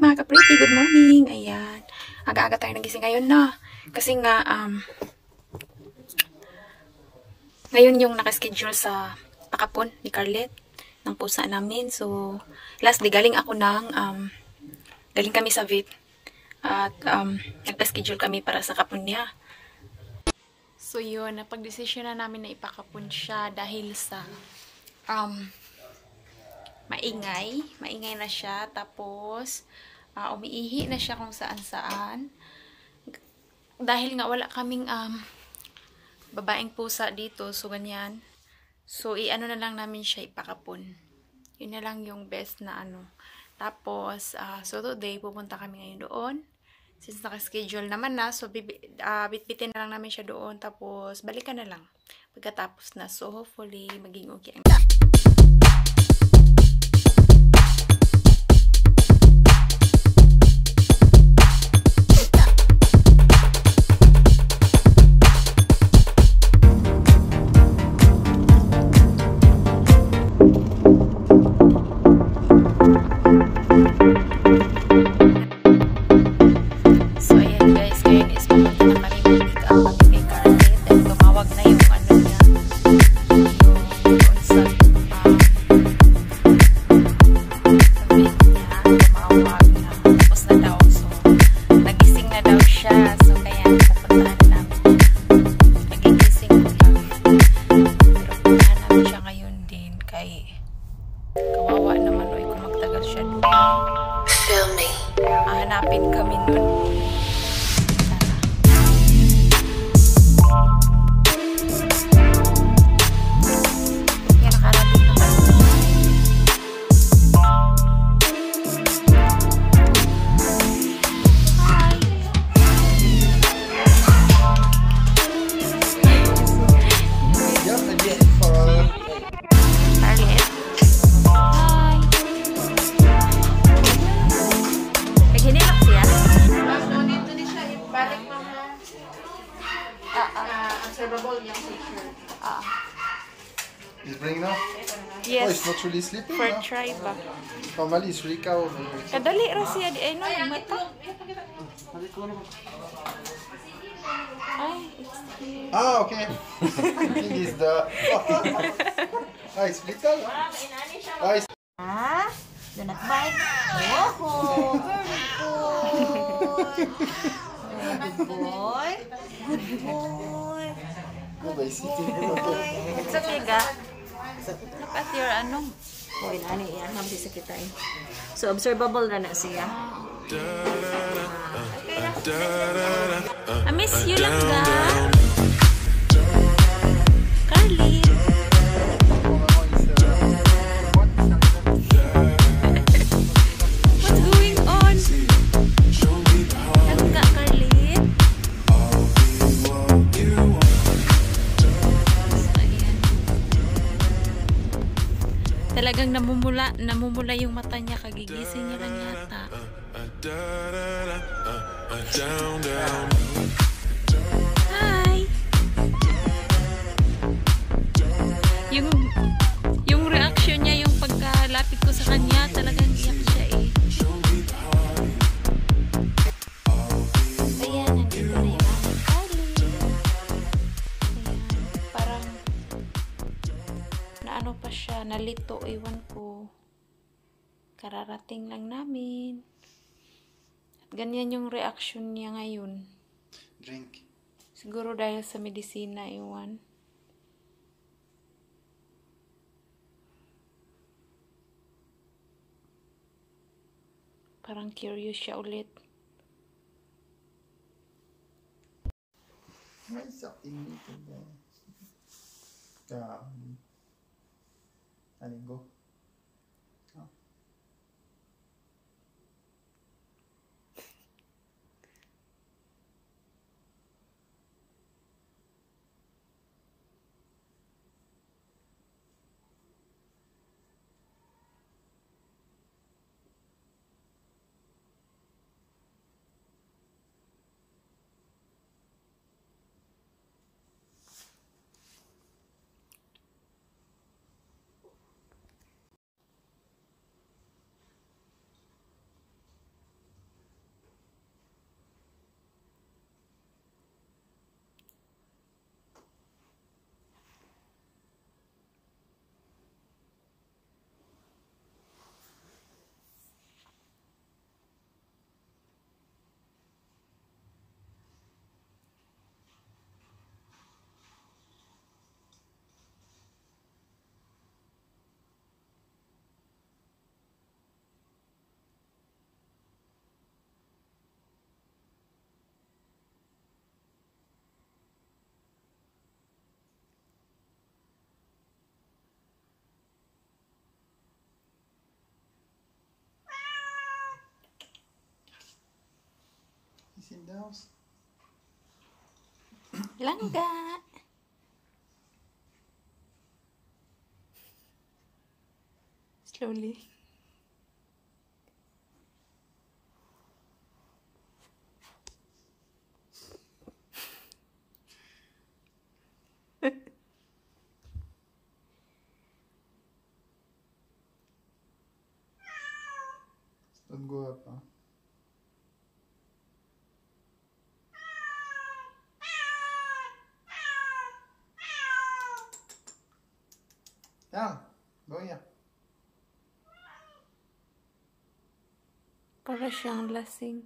mga ka-pretty, good morning. Ayan. Aga-aga tayo nagising ngayon na. Kasi nga, ngayon yung nakaschedule sa pakapon ni Carlet ng pusa namin. So, last day, galing kami sa vet. At, nagpa-schedule kami para sa kapon niya. So, yun, napag-desisyon na namin na ipakapon siya dahil sa, maingay na siya. Tapos, umiihi na siya kung saan-saan. Dahil nga wala kaming babaeng pusa dito, so ganyan. So, i-ano na lang namin siya ipakapon. Yun na lang yung best na ano. Tapos, so today, pupunta kami ngayon doon. Since naka-schedule naman na, so bitbitin na lang namin siya doon. Tapos, balikan na lang. Pagkatapos na, so hopefully, maging okay ang kawawa naman o kung magtagal siya doon. Hanapin kami nun. Yan, nakarating naman. Hi! He's bringing up? Yes. Oh, it's not really sleeping? For No? try ba? Normally, it's Rika over. Kadali ra siya di ay no mata. Ay, it's here. Ah, okay. I think it's the... Ah, it's Rika? Ah, it's... Do not bite. Oh, very good. Good boy. Good boy. Oh, by sitting. It's okay ga. Look at your ano. Oh, inani yan. Hamsi sa kita eh. So, observable na na siya. I miss you lang ga. Carly. What's going on? Lang ga, Carly. Talagang namumula yung mata niya, kagigising niya lang yata. Hi! Yung reaction niya, yung pagkalapit ko sa kanya, talagang iyak siya eh. Ayan, nandito na yung aming Carly. Ayan, parang naano pa siya, nalito, ewan ko. Kararating lang namin. At ganyan yung reaction niya ngayon. Drink. Siguro dahil sa medisina, ewan. Parang curious siya ulit. Nice up in there. And go. Nose. Langga. Slowly. Don't go up, huh? Down. Go here. Para siyang lasing.